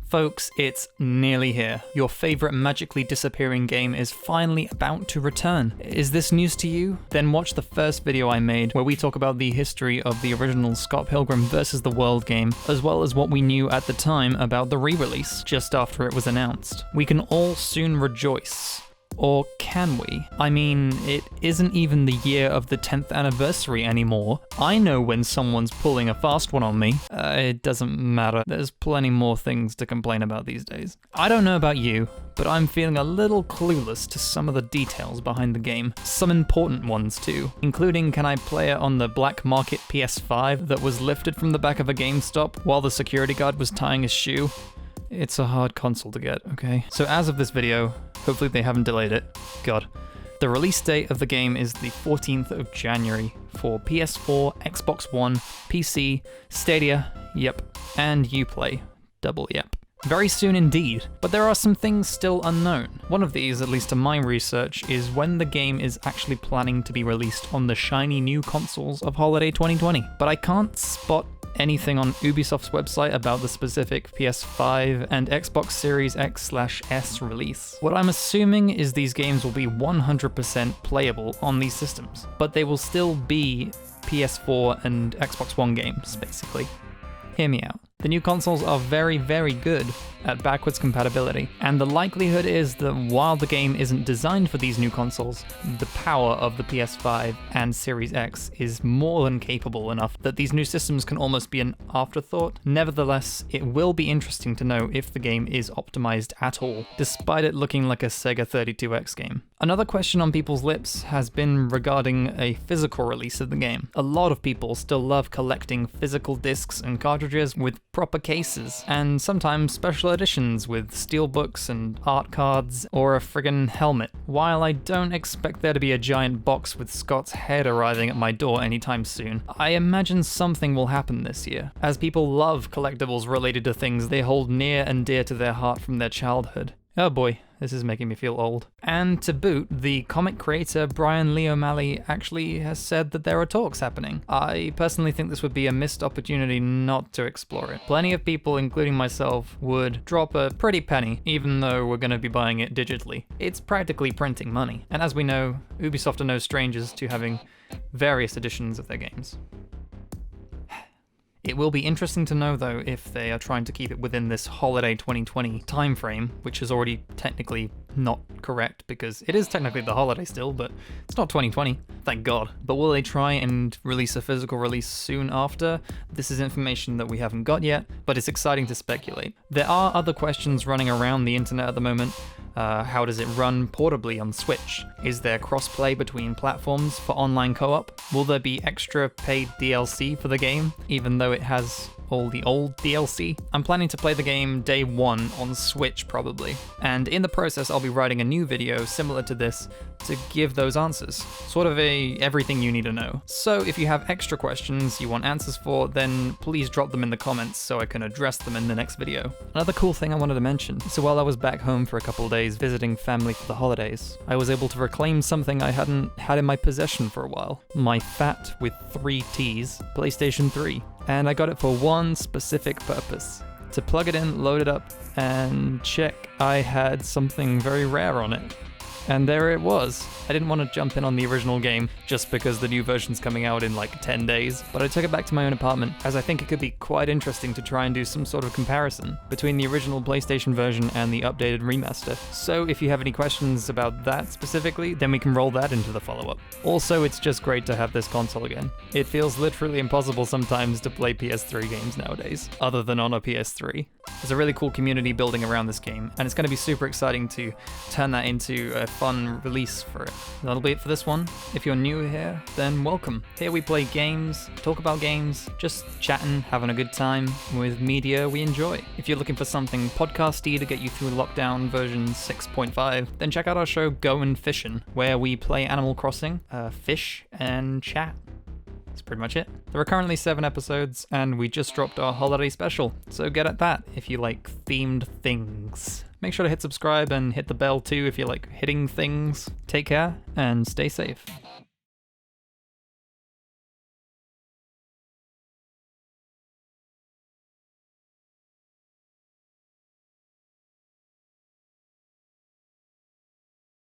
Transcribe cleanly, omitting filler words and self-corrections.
Folks, it's nearly here. Your favorite magically disappearing game is finally about to return. Is this news to you? Then watch the first video I made where we talk about the history of the original Scott Pilgrim vs. the World game, as well as what we knew at the time about the re-release just after it was announced. We can all soon rejoice. Or can we? I mean, it isn't even the year of the 10th anniversary anymore. I know when someone's pulling a fast one on me. It doesn't matter. There's plenty more things to complain about these days. I don't know about you, but I'm feeling a little clueless to some of the details behind the game. Some important ones too, including can I play it on the black market PS5 that was lifted from the back of a GameStop while the security guard was tying his shoe? It's a hard console to get, okay? So as of this video, hopefully they haven't delayed it. God. The release date of the game is the 14th of January for PS4, Xbox One, PC, Stadia, yep, and Uplay, double yep. Very soon indeed, but there are some things still unknown. One of these, at least to my research, is when the game is actually planning to be released on the shiny new consoles of holiday 2020. But I can't spot anything on Ubisoft's website about the specific PS5 and Xbox Series X/S release. What I'm assuming is these games will be 100% playable on these systems, but they will still be PS4 and Xbox One games, basically. Hear me out. The new consoles are very, very good at backwards compatibility, and the likelihood is that while the game isn't designed for these new consoles, the power of the PS5 and Series X is more than capable enough that these new systems can almost be an afterthought. Nevertheless, it will be interesting to know if the game is optimized at all, despite it looking like a Sega 32X game. Another question on people's lips has been regarding a physical release of the game. A lot of people still love collecting physical discs and cartridges with proper cases, and sometimes special editions with steelbooks and art cards or a friggin' helmet. While I don't expect there to be a giant box with Scott's head arriving at my door anytime soon, I imagine something will happen this year, as people love collectibles related to things they hold near and dear to their heart from their childhood. Oh boy, this is making me feel old. And to boot, the comic creator Brian Lee O'Malley actually has said that there are talks happening. I personally think this would be a missed opportunity not to explore it. Plenty of people, including myself, would drop a pretty penny, even though we're going to be buying it digitally. It's practically printing money, and as we know, Ubisoft are no strangers to having various editions of their games. It will be interesting to know, though, if they are trying to keep it within this holiday 2020 timeframe, which is already technically not correct, because it is technically the holiday still, but it's not 2020, thank God. But will they try and release a physical release soon after? This is information that we haven't got yet, but it's exciting to speculate. There are other questions running around the internet at the moment. How does it run portably on Switch? Is there crossplay between platforms for online co-op? Will there be extra paid DLC for the game, even though it has all the old DLC? I'm planning to play the game day one on Switch probably, and in the process I'll be writing a new video similar to this to give those answers. Sort of a everything you need to know. So if you have extra questions you want answers for, then please drop them in the comments so I can address them in the next video. Another cool thing I wanted to mention, so while I was back home for a couple of days visiting family for the holidays, I was able to reclaim something I hadn't had in my possession for a while. My fat with 3 T's PlayStation 3. And I got it for one specific purpose: to plug it in, load it up, and check I had something very rare on it. And there it was. I didn't want to jump in on the original game just because the new version's coming out in like 10 days, but I took it back to my own apartment as I think it could be quite interesting to try and do some sort of comparison between the original PlayStation version and the updated remaster. So if you have any questions about that specifically, then we can roll that into the follow-up. Also, it's just great to have this console again. It feels literally impossible sometimes to play PS3 games nowadays, other than on a PS3. There's a really cool community building around this game, and it's going to be super exciting to turn that into a fun release for it. That'll be it for this one. If you're new here, then welcome. Here we play games, talk about games, just chatting, having a good time with media we enjoy. If you're looking for something podcasty to get you through lockdown version 6.5, then check out our show Goin' Fishin', where we play Animal Crossing, fish, and chat. That's pretty much it. There are currently 7 episodes, and we just dropped our holiday special, so get at that if you like themed things. Make sure to hit subscribe and hit the bell too if you like hitting things. Take care, and stay safe.